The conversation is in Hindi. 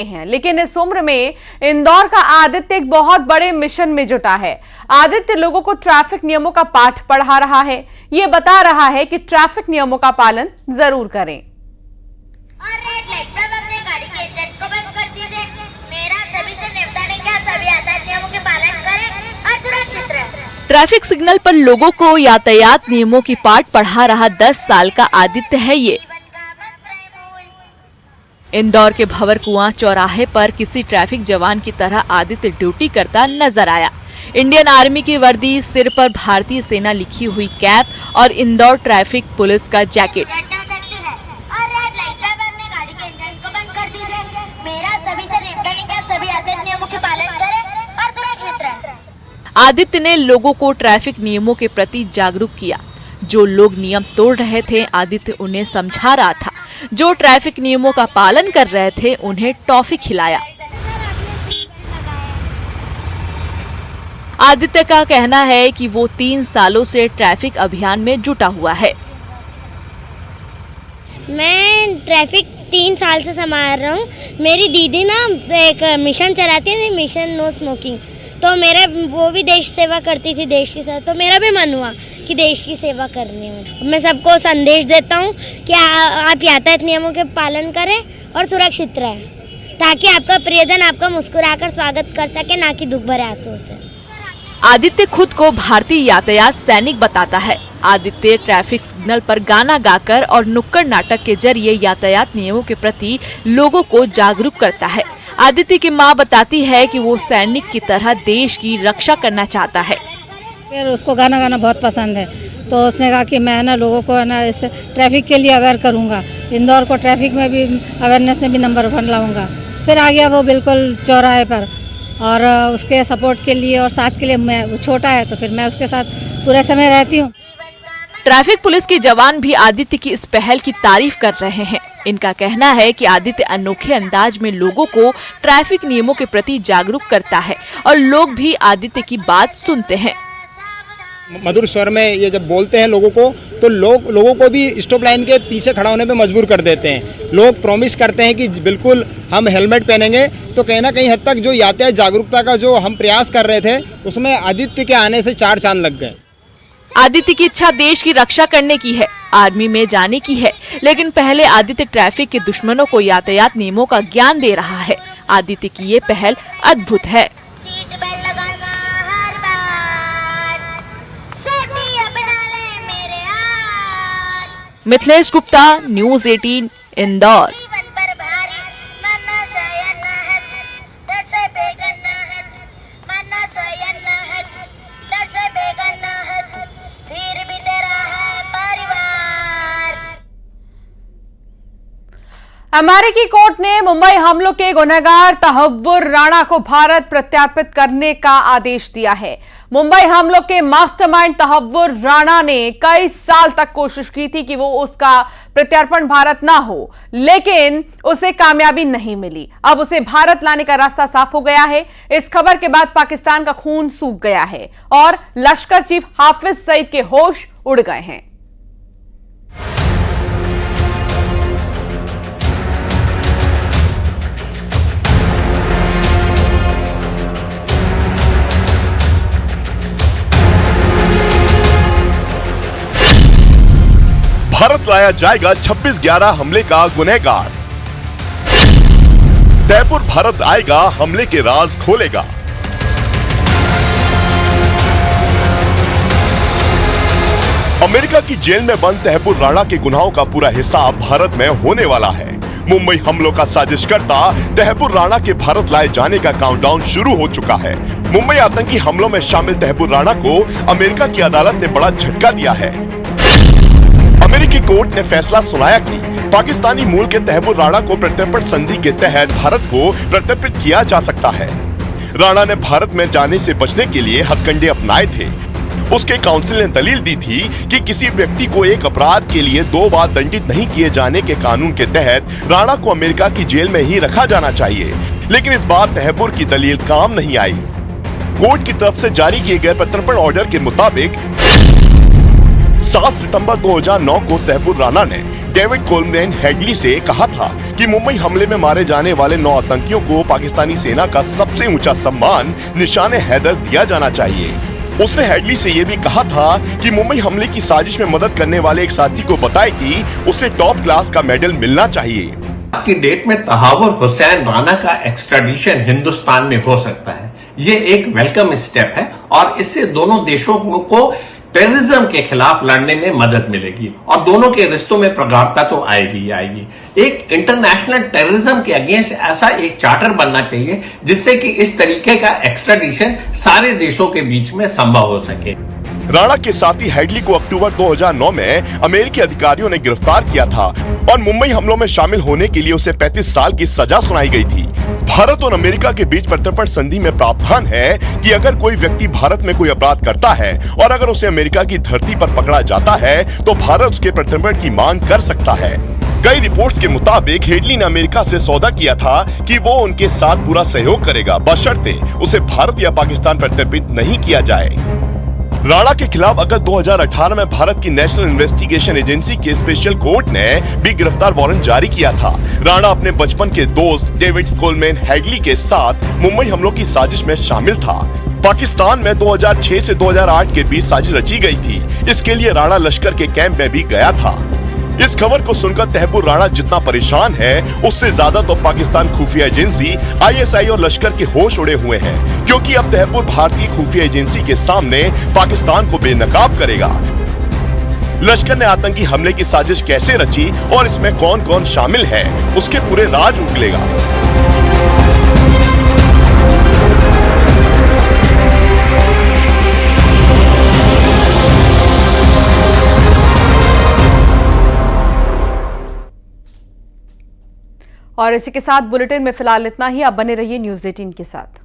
हैं। लेकिन इस उम्र में इंदौर का आदित्य एक बहुत बड़े मिशन में जुटा है। आदित्य लोगों को ट्रैफिक नियमों का पाठ पढ़ा रहा है। ये बता रहा है कि ट्रैफिक नियमों का पालन जरूर करें। और रेड लाइट पर अपने गाड़ी के इंजन को बंद कर दीजिए। मेरा सभी से निवेदन है कि आप सभी यातायात नियमों के पालन करें और सुरक्षित रहें। ट्रैफिक सिग्नल पर लोगों को यातायात नियमों की पाठ पढ़ा रहा 10 साल का आदित्य है ये। इंदौर के भंवरकुआं चौराहे पर किसी ट्रैफिक जवान की तरह आदित्य ड्यूटी करता नजर आया। इंडियन आर्मी की वर्दी, सिर पर भारतीय सेना लिखी हुई कैप और इंदौर ट्रैफिक पुलिस का जैकेट। आदित्य ने लोगों को ट्रैफिक नियमों के प्रति जागरूक किया। जो लोग नियम तोड़ रहे थे, आदित्य उन्हें समझा रहा था। जो ट्रैफिक नियमों का पालन कर रहे थे, उन्हें टॉफी खिलाया। आदित्य का कहना है कि वो 3 सालों से ट्रैफिक अभियान में जुटा हुआ है। मैं ट्रैफिक 3 साल से संभाल रहा हूँ। मेरी दीदी ना एक मिशन चलाती थी, मिशन नो स्मोकिंग, तो मेरे वो भी देश सेवा करती थी, देश की सेवा, तो मेरा भी मन हुआ कि देश की सेवा करनी है। मैं सबको संदेश देता हूँ कि आप यातायात नियमों के पालन करें और सुरक्षित रहें, ताकि आपका प्रियजन आपका मुस्कुराकर स्वागत कर सके, ना कि दुख भरे आंसुओं से। आदित्य खुद को भारतीय यातायात सैनिक बताता है। आदित्य ट्रैफिक सिग्नल पर गाना गाकर और नुक्कड़ नाटक के जरिए यातायात नियमों के प्रति लोगों को जागरूक करता है। आदित्य की मां बताती है कि वो सैनिक की तरह देश की रक्षा करना चाहता है। फिर उसको गाना गाना बहुत पसंद है, तो उसने कहा कि मैं ना लोगों को ना इस ट्रैफिक के लिए अवेयर करूंगा, इंदौर को ट्रैफिक में भी अवेयरनेस में भी नंबर 1 लाऊंगा। फिर आ गया वो बिल्कुल चौराहे पर, और उसके सपोर्ट के लिए और साथ के लिए मैं, वो छोटा है तो फिर मैं उसके साथ पूरे समय रहती हूँ। ट्रैफिक पुलिस के जवान भी आदित्य की इस पहल की तारीफ कर रहे हैं। इनका कहना है कि आदित्य अनोखे अंदाज में लोगों को ट्रैफिक नियमों के प्रति जागरूक करता है और लोग भी आदित्य की बात सुनते हैं। मधुर स्वर में ये जब बोलते हैं लोगों को, तो लोगों को भी स्टॉप लाइन के पीछे खड़ा होने पे मजबूर कर देते हैं। लोग प्रॉमिस करते हैं कि बिल्कुल हम हेलमेट पहनेंगे, तो कहीं ना कहीं हद तक जो यातायात जागरूकता का जो हम प्रयास कर रहे थे, उसमें आदित्य के आने से 4 चांद लग गए। आदित्य की इच्छा देश की रक्षा करने की है, आर्मी में जाने की है, लेकिन पहले आदित्य ट्रैफिक के दुश्मनों को यातायात नियमों का ज्ञान दे रहा है। आदित्य की ये पहल अद्भुत है। मिथिलेश गुप्ता, न्यूज़ 18, इंदौर। अमेरिकी कोर्ट ने मुंबई हमलों के गुनहगार तहव्वुर राणा को भारत प्रत्यार्पित करने का आदेश दिया है। मुंबई हमलों के मास्टरमाइंड तहव्वुर राणा ने कई साल तक कोशिश की थी कि वो उसका प्रत्यार्पण भारत ना हो, लेकिन उसे कामयाबी नहीं मिली। अब उसे भारत लाने का रास्ता साफ हो गया है। इस खबर के बाद पाकिस्तान का खून सूख गया है और लश्कर चीफ हाफिज सईद के होश उड़ गए हैं। भारत लाया जाएगा 26/11 हमले का गुनहगार। तैयपुर भारत आएगा, हमले के राज खोलेगा। अमेरिका की जेल में बंद तैयपुर राणा के गुनाहों का पूरा हिसाब भारत में होने वाला है। मुंबई हमलों का साजिशकर्ता तैयपुर राणा के भारत लाए जाने का काउंटडाउन शुरू हो चुका है। मुंबई आतंकी हमलों में शामिल तैयपुर राणा को अमेरिका की अदालत ने बड़ा झटका दिया है। अमेरिकी कोर्ट ने फैसला सुनाया कि पाकिस्तानी मूल के तैयपुर राणा को प्रत्यर्पण संधि के तहत भारत को प्रत्यर्पित किया जा सकता है। राणा ने भारत में जाने से बचने के लिए हथकंडे अपनाए थे। उसके काउंसिल ने दलील दी थी कि किसी व्यक्ति को एक अपराध के लिए 2 बार दंडित नहीं किए जाने के कानून के तहत राणा को अमेरिका की जेल में ही रखा जाना चाहिए, लेकिन इस बार तैयपुर की दलील काम नहीं आई। कोर्ट की तरफ से जारी किए गए प्रत्यर्पण ऑर्डर के मुताबिक 7 सितंबर 2009 को तहव्वुर राणा ने डेविड कोलमैन हेडली से कहा था कि मुंबई हमले में मारे जाने वाले 9 आतंकियों को पाकिस्तानी सेना का सबसे ऊंचा सम्मान निशाने हैदर दिया जाना चाहिए। उसने हेडली से ये भी कहा था कि मुंबई हमले की साजिश में मदद करने वाले एक साथी को बताए कि उसे टॉप क्लास का मेडल मिलना चाहिए। आज की डेट में तहव्वुर हुसैन राणा का एक्स्ट्राडिशन हिंदुस्तान में हो सकता है। ये एक वेलकम स्टेप है और इससे दोनों देशों को टेररिज्म के खिलाफ लड़ने में मदद मिलेगी और दोनों के रिश्तों में प्रगाढ़ता तो आएगी ही आएगी। एक इंटरनेशनल टेररिज्म के अगेंस्ट ऐसा एक चार्टर बनना चाहिए जिससे कि इस तरीके का एक्स्ट्राडिशन सारे देशों के बीच में संभव हो सके। राणा के साथी हेडली को अक्टूबर 2009 में अमेरिकी अधिकारियों ने गिरफ्तार किया था और मुंबई हमलों में शामिल होने के लिए उसे 35 साल की सजा सुनाई गई थी। भारत और अमेरिका के बीच प्रत्यर्पण संधि में प्रावधान है कि अगर कोई व्यक्ति भारत में कोई अपराध करता है और अगर उसे अमेरिका की धरती पर पकड़ा जाता है तो भारत उसके प्रत्यर्पण की मांग कर सकता है। कई रिपोर्ट्स के मुताबिक हेडली ने अमेरिका से सौदा किया था कि वो उनके साथ पूरा सहयोग करेगा बशर्ते उसे भारत या पाकिस्तान प्रत्यर्पित नहीं किया जाए। राणा के खिलाफ अगस्त 2018 में भारत की नेशनल इन्वेस्टिगेशन एजेंसी के स्पेशल कोर्ट ने भी गिरफ्तार वारंट जारी किया था। राणा अपने बचपन के दोस्त डेविड कोलमैन हेडली के साथ मुंबई हमलों की साजिश में शामिल था। पाकिस्तान में 2006 से 2008 के बीच साजिश रची गई थी। इसके लिए राणा लश्कर के कैंप में भी गया था। इस खबर को सुनकर तहव्वुर राणा जितना परेशान है उससे ज्यादा तो पाकिस्तान खुफिया एजेंसी ISI और लश्कर के होश उड़े हुए हैं, क्योंकि अब तहव्वुर भारतीय खुफिया एजेंसी के सामने पाकिस्तान को बेनकाब करेगा। लश्कर ने आतंकी हमले की साजिश कैसे रची और इसमें कौन कौन शामिल है उसके पूरे राज उगलेगा। और इसी के साथ बुलेटिन में फिलहाल इतना ही। आप बने रहिए न्यूज़ 18 के साथ।